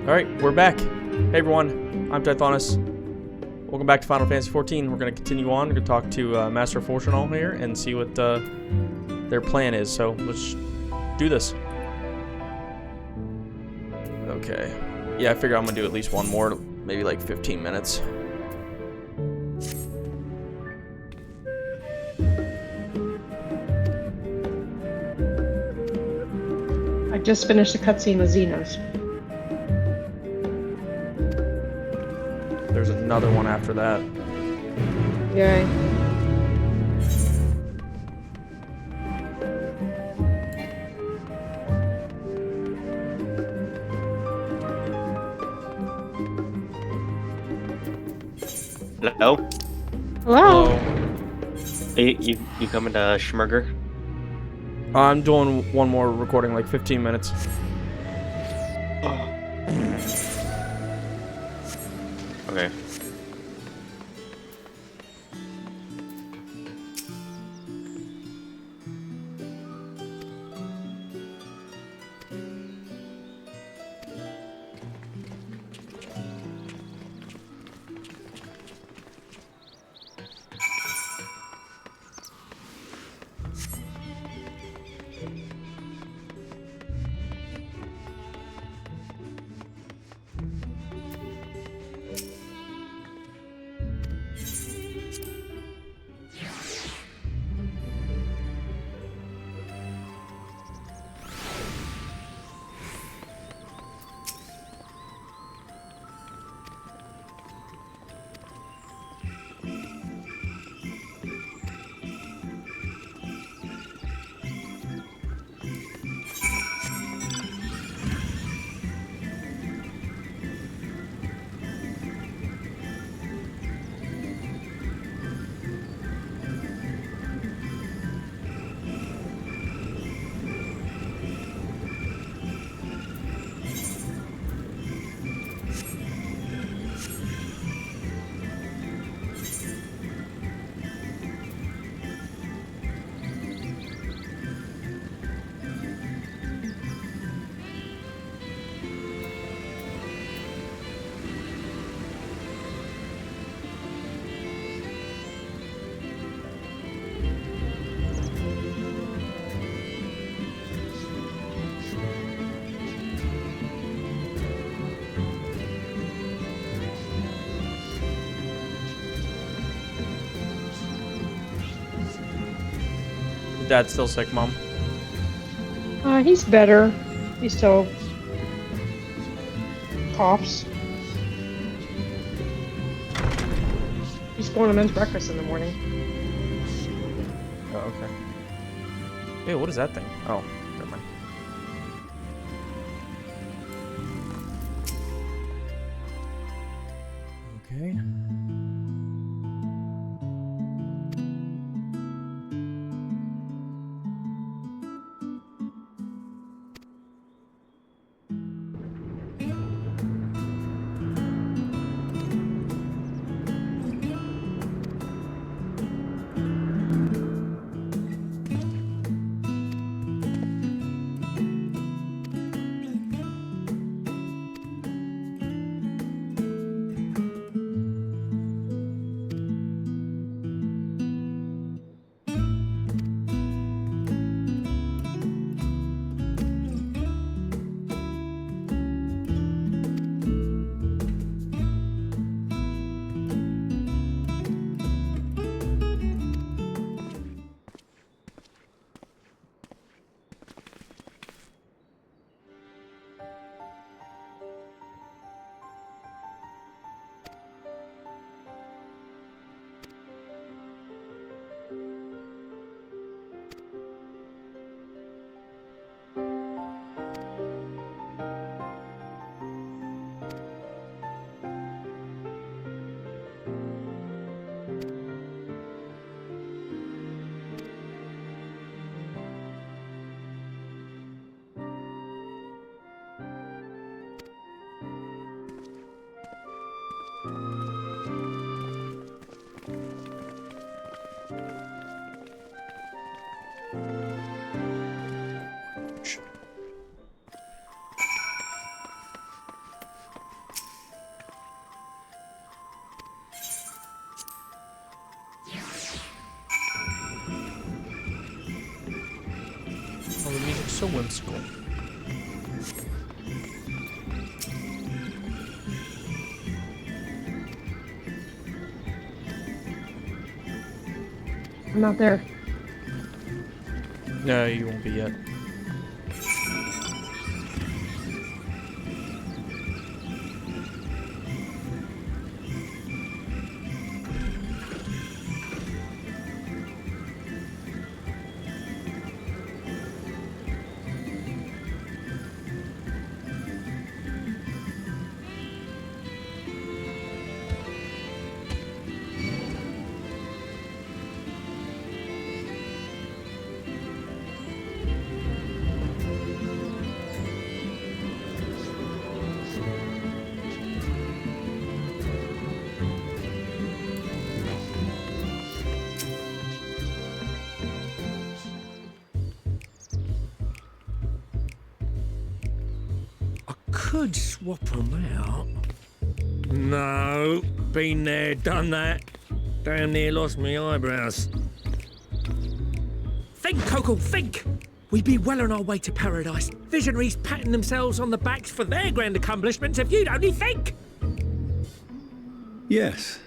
Alright, we're back. Hey everyone, I'm Tithonis. Welcome back to Final Fantasy XIV. We're going to continue on. We're going to talk to Master Fortunal here and see what their plan is. So let's do this. Okay. Yeah, I figure I'm going to do at least one more, maybe like 15 minutes. I just finished the cutscene with Xenos. There's another one after that. Yay. Hello? Hello? Hey, you coming to Schmurger? I'm doing one more recording, like 15 minutes. Okay. Dad's still sick, Mom. He's better. He still coughs. He's going to men's breakfast in the morning. Oh, okay. Hey, what is that thing? Oh, never mind. Okay. So whimsical. I'm not there. No, you won't be yet. Could swap them out. No, been there, done that. Damn near lost me eyebrows. Think, Kokkol, think! We'd be well on our way to paradise. Visionaries patting themselves on the backs for their grand accomplishments if you'd only think! Yes,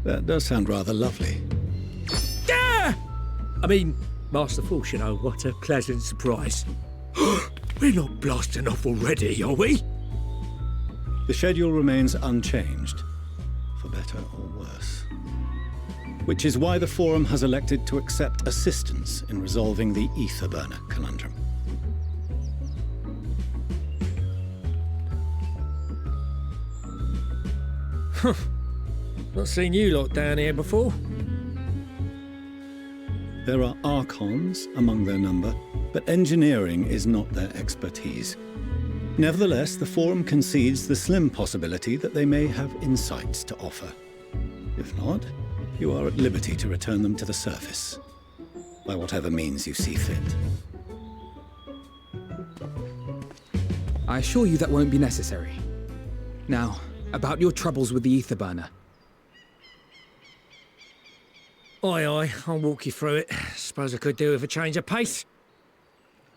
that does sound rather lovely. Yeah! I mean, Master Force, you know, what a pleasant surprise. We're not blasting off already, are we? The schedule remains unchanged, for better or worse. Which is why the Forum has elected to accept assistance in resolving the ether burner conundrum. Not seen you lot down here before. There are Archons among their number, but engineering is not their expertise. Nevertheless, the Forum concedes the slim possibility that they may have insights to offer. If not, you are at liberty to return them to the surface, by whatever means you see fit. I assure you that won't be necessary. Now, about your troubles with the ether burner. Aye, aye, I'll walk you through it. Suppose I could do with a change of pace.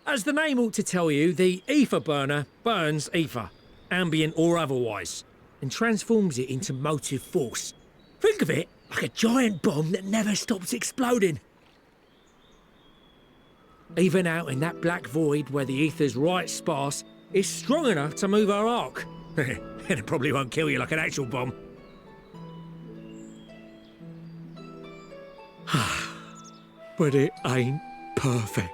As the name ought to tell you, the ether burner burns ether, ambient or otherwise, and transforms it into motive force. Think of it like a giant bomb that never stops exploding. Even out in that black void where the ether's right sparse, it's strong enough to move our arc. And it probably won't kill you like an actual bomb. But it ain't perfect.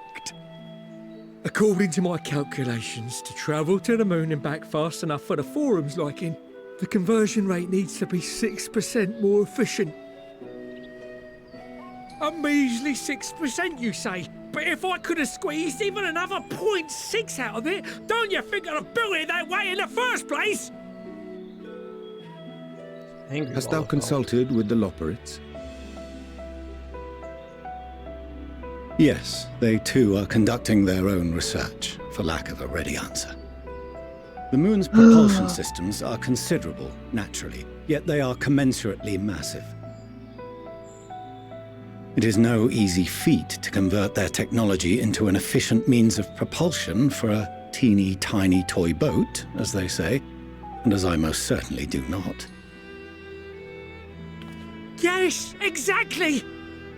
According to my calculations, to travel to the moon and back fast enough for the Forum's liking, the conversion rate needs to be 6% more efficient. A measly 6%, you say? But if I could have squeezed even another 0.6 out of it, don't you think I'd have built it that way in the first place? Hast thou consulted with the Loperites? Yes, they too are conducting their own research, for lack of a ready answer. The moon's propulsion systems are considerable, naturally, yet they are commensurately massive. It is no easy feat to convert their technology into an efficient means of propulsion for a teeny tiny toy boat, as they say, and as I most certainly do not. Yes, exactly!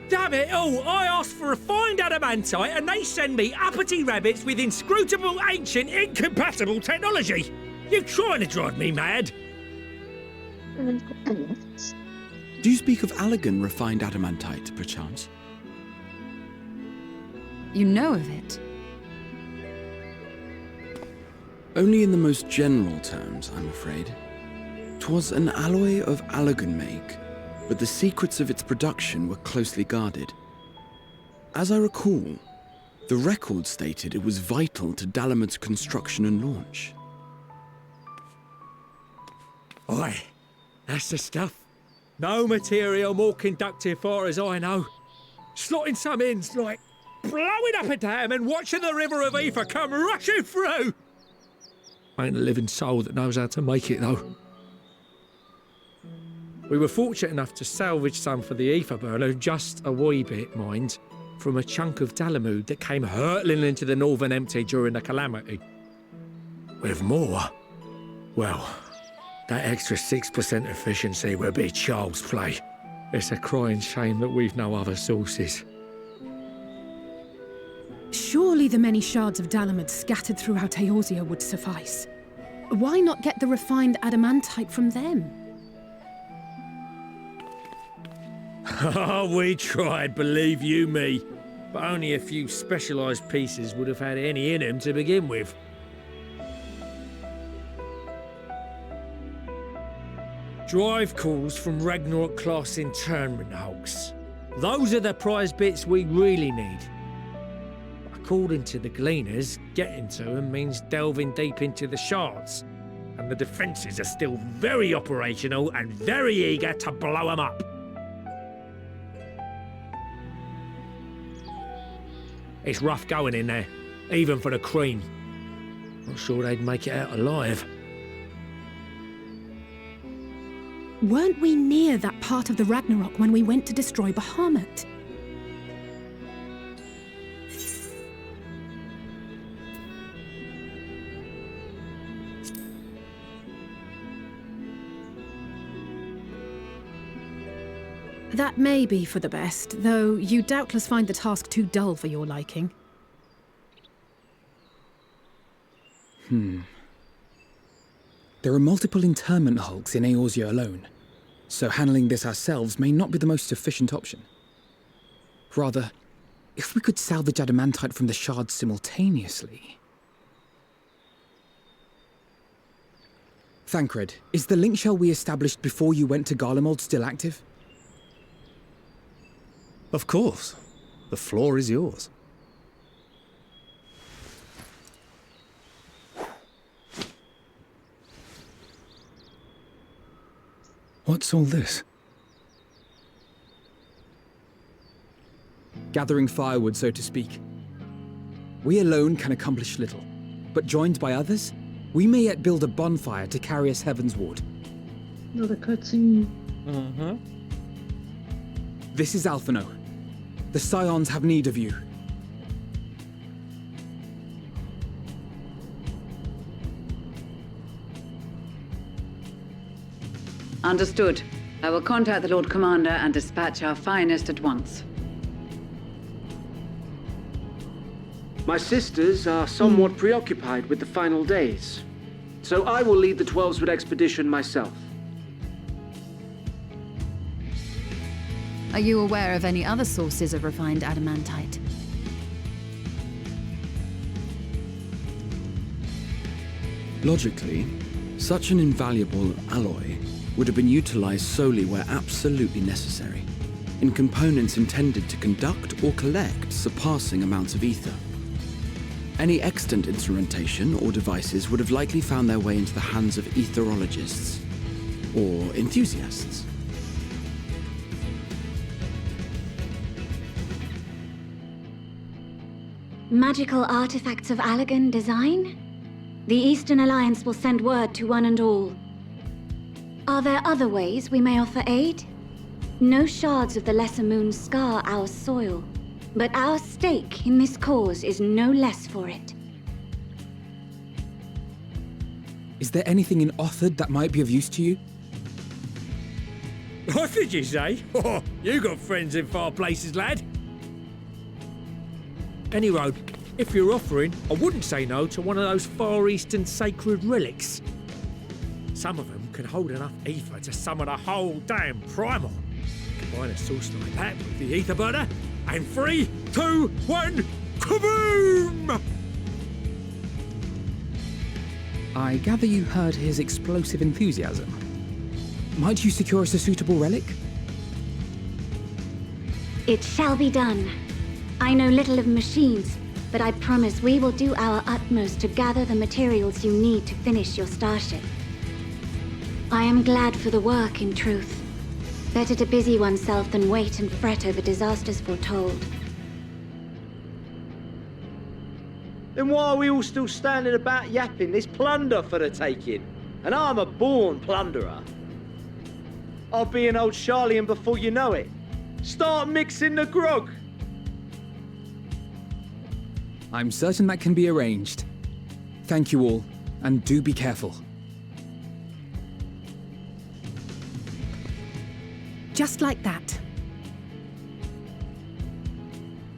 Damn it all, I asked for refined adamantite and they send me uppity rabbits with inscrutable, ancient, incompatible technology! You trying to drive me mad? Do you speak of Allegan refined adamantite, perchance? You know of it? Only in the most general terms, I'm afraid. 'Twas an alloy of Allegan make, but the secrets of its production were closely guarded. As I recall, the record stated it was vital to Dalamud's construction and launch. Aye, that's the stuff. No material more conductive far as I know. Slotting some in's like blowing up a dam and watching the river of ether come rushing through. Ain't a living soul that knows how to make it though. We were fortunate enough to salvage some for the ether burner, just a wee bit, mind. from a chunk of Dalamud that came hurtling into the northern empty during the calamity. With more, well, that extra 6% efficiency would be child's play. It's a crying shame that we've no other sources. Surely the many shards of Dalamud scattered throughout Eorzea would suffice. Why not get the refined adamantite from them? Oh, we tried, believe you me. But only a few specialised pieces would have had any in them to begin with. Drive calls from Ragnarok-class internment hulks. Those are the prize bits we really need. According to the Gleaners, getting to them means delving deep into the shards. And the defences are still very operational and very eager to blow them up. It's rough going in there, even for the cream. Not sure they'd make it out alive. Weren't we near that part of the Ragnarok when we went to destroy Bahamut? That may be for the best, though you doubtless find the task too dull for your liking. There are multiple internment hulks in Eorzea alone, so handling this ourselves may not be the most efficient option. Rather, if we could salvage adamantite from the shards simultaneously... Thancred, is the link shell we established before you went to Garlemald still active? Of course. The floor is yours. What's all this? Gathering firewood, so to speak. We alone can accomplish little, but joined by others, we may yet build a bonfire to carry us heavensward. Another cutscene. This is Alphino. The Scions have need of you. Understood. I will contact the Lord Commander and dispatch our finest at once. My sisters are somewhat preoccupied with the final days, so I will lead the 12-Sword expedition myself. Are you aware of any other sources of refined adamantite? Logically, such an invaluable alloy would have been utilized solely where absolutely necessary, in components intended to conduct or collect surpassing amounts of ether. Any extant instrumentation or devices would have likely found their way into the hands of etherologists, or enthusiasts. Magical artifacts of Allagan design? The Eastern Alliance will send word to one and all. Are there other ways we may offer aid? No shards of the Lesser Moon scar our soil, but our stake in this cause is no less for it. Is there anything in Othard that might be of use to you? What did you say? Oh, you got friends in far places, lad. Any road, if you're offering, I wouldn't say no to one of those Far Eastern sacred relics. Some of them can hold enough ether to summon a whole damn primal. Combine a source like that with the ether burner, and 3, 2, 1, kaboom! I gather you heard his explosive enthusiasm. Might you secure us a suitable relic? It shall be done. I know little of machines, but I promise we will do our utmost to gather the materials you need to finish your starship. I am glad for the work, in truth. Better to busy oneself than wait and fret over disasters foretold. Then why are we all still standing about yapping? There's plunder for the taking, and I'm a born plunderer. I'll be an old Charlian before you know it. Start mixing the grog. I'm certain that can be arranged. Thank you all, and do be careful. Just like that.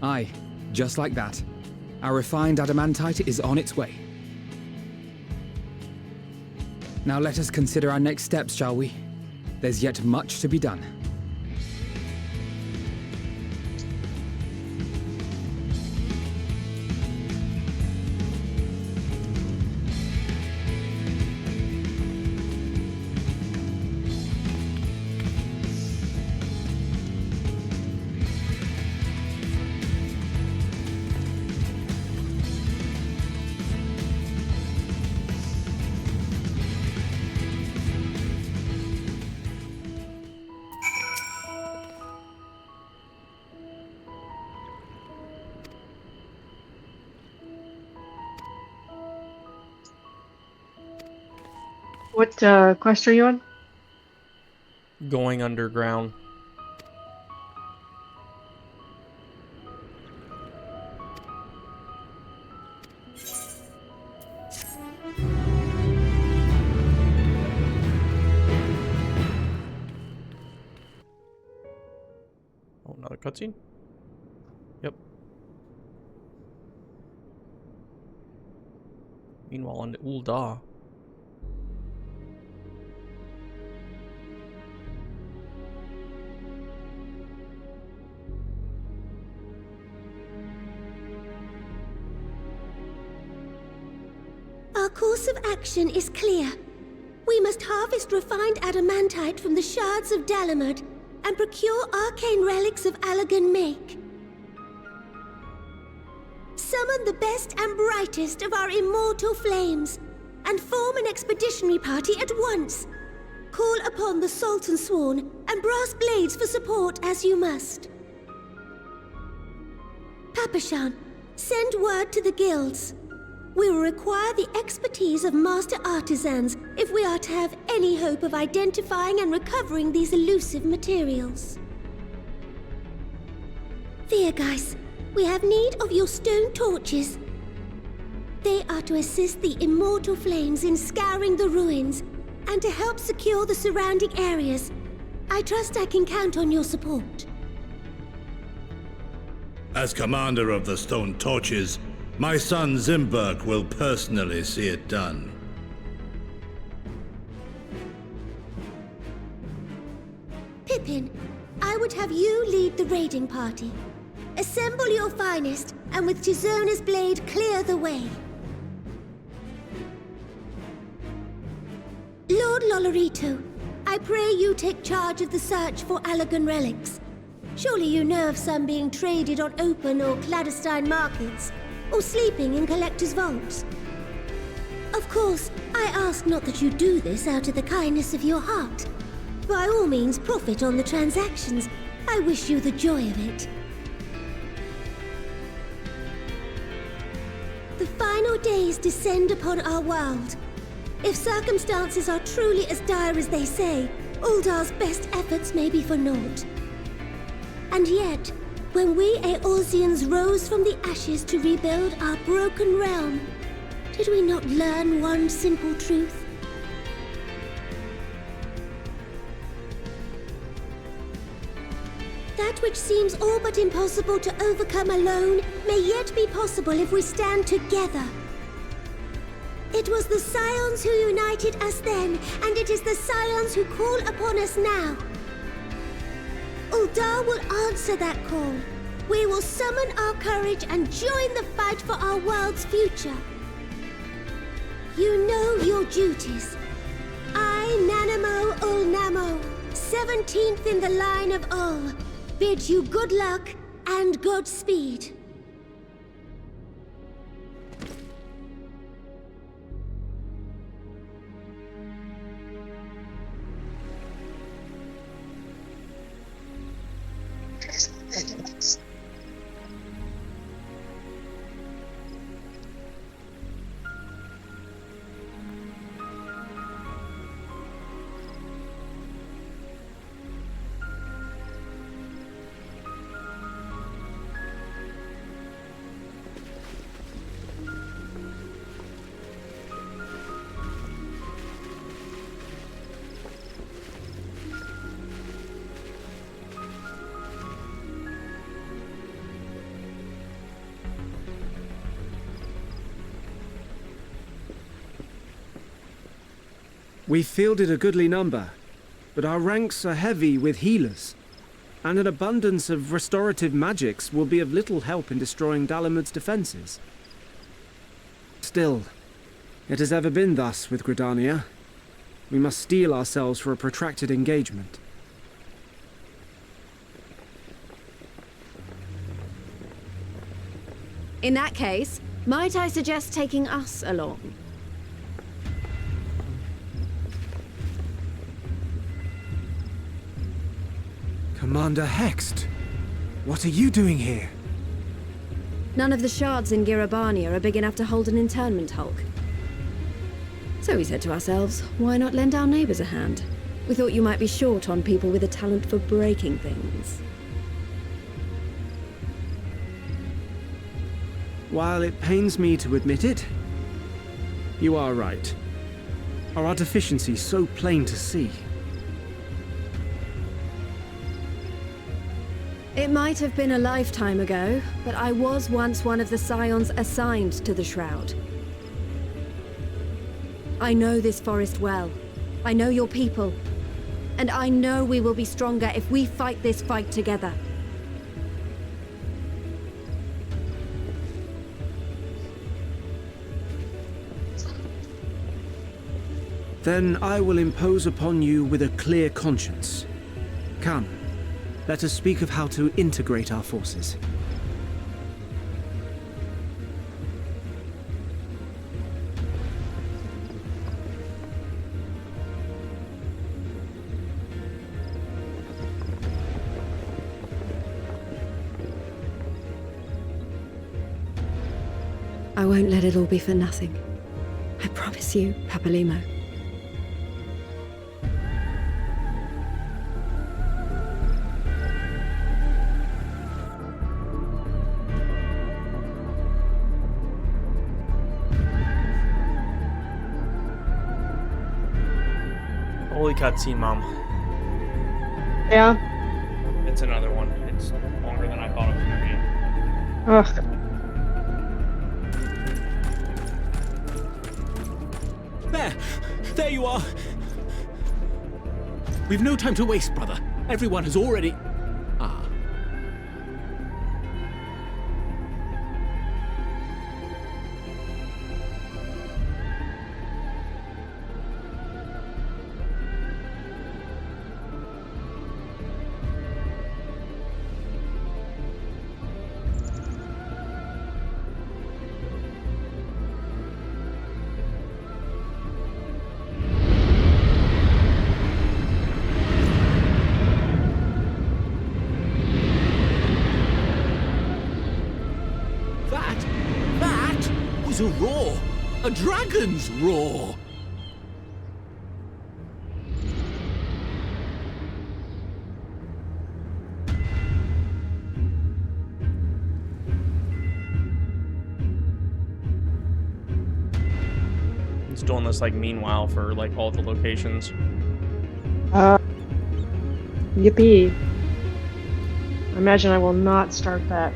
Aye, just like that. Our refined adamantite is on its way. Now let us consider our next steps, shall we? There's yet much to be done. What quest are you on? Going underground. Oh, another cutscene? Yep. Meanwhile, on Ul'dah. Our course of action is clear. We must harvest refined adamantite from the shards of Dalamud and procure arcane relics of Allagan make. Summon the best and brightest of our immortal flames and form an expeditionary party at once. Call upon the Sultan Sworn and Brass Blades for support as you must. Papashan, send word to the guilds. We will require the expertise of master artisans if we are to have any hope of identifying and recovering these elusive materials. Viergeist, we have need of your stone torches. They are to assist the immortal flames in scouring the ruins and to help secure the surrounding areas. I trust I can count on your support. As commander of the Stone Torches, my son Zimberg will personally see it done. Pippin, I would have you lead the raiding party. Assemble your finest, and with Chizona's blade, clear the way. Lord Lolorito, I pray you take charge of the search for Allagan relics. Surely you know of some being traded on open or clandestine markets, or sleeping in collectors' vaults. Of course, I ask not that you do this out of the kindness of your heart. By all means, profit on the transactions. I wish you the joy of it. The final days descend upon our world. If circumstances are truly as dire as they say, Ul'dah's best efforts may be for naught. And yet, when we Eorzeans rose from the ashes to rebuild our broken realm, did we not learn one simple truth? That which seems all but impossible to overcome alone may yet be possible if we stand together. It was the Scions who united us then, and it is the Scions who call upon us now. Ul'dah will answer that call. We will summon our courage and join the fight for our world's future. You know your duties. I, Nanamo Ul'Namo, 17th in the line of Ul, bid you good luck and Godspeed. We fielded a goodly number, but our ranks are heavy with healers, and an abundance of restorative magics will be of little help in destroying Dalamud's defenses. Still, it has ever been thus with Gridania. We must steel ourselves for a protracted engagement. In that case, might I suggest taking us along? Commander Hext, what are you doing here? None of the shards in Girabania are big enough to hold an internment hulk. So we said to ourselves, why not lend our neighbors a hand? We thought you might be short on people with a talent for breaking things. While it pains me to admit it, you are right. Our deficiency's so plain to see. It might have been a lifetime ago, but I was once one of the scions assigned to the Shroud. I know this forest well. I know your people. And I know we will be stronger if we fight this fight together. Then I will impose upon you with a clear conscience. Come, let us speak of how to integrate our forces. I won't let it all be for nothing. I promise you, Papalimo. Holy cutscene, Mom. Yeah. It's another one. It's longer than I thought it was going to be. Ugh. There you are! We've no time to waste, brother. Everyone has already... Ah. A roar! A dragon's roar! It's doing this like meanwhile for like all the locations. Yippee. I imagine I will not start that.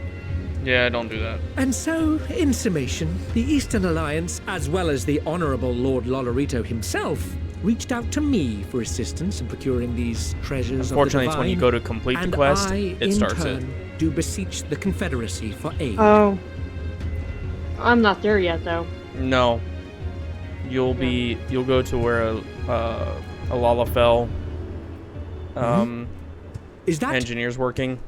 Yeah, don't do that. And so, in summation, the Eastern Alliance, as well as the Honourable Lord Lolorito himself, reached out to me for assistance in procuring these treasures. Unfortunately, of the divine, it's when you go to complete the quest, it starts it. Do beseech the Confederacy for aid. Oh. I'm not there yet, though. No. You'll go to where a Lalafell Is that engineer's working.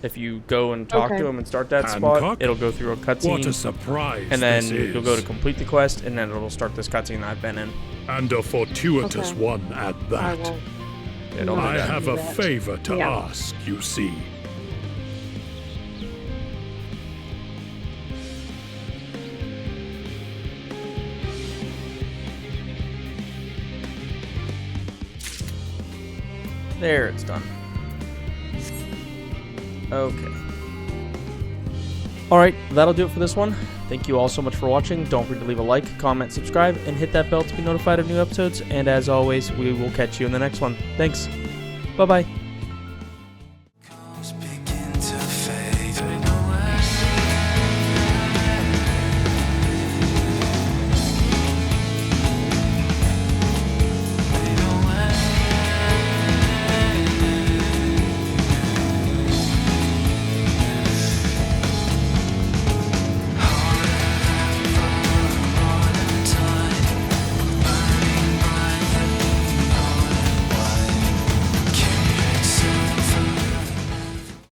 If you go and talk to him and start that spot, it'll go through a cutscene. What a surprise! And then you'll go to complete the quest, and then it'll start this cutscene that I've been in. And a fortuitous one at that. I won't. Yeah, don't do I that. have a favor to ask, you see. There, it's done. Okay. Alright, that'll do it for this one. Thank you all so much for watching. Don't forget to leave a like, comment, subscribe, and hit that bell to be notified of new episodes. And as always, we will catch you in the next one. Thanks. Bye-bye.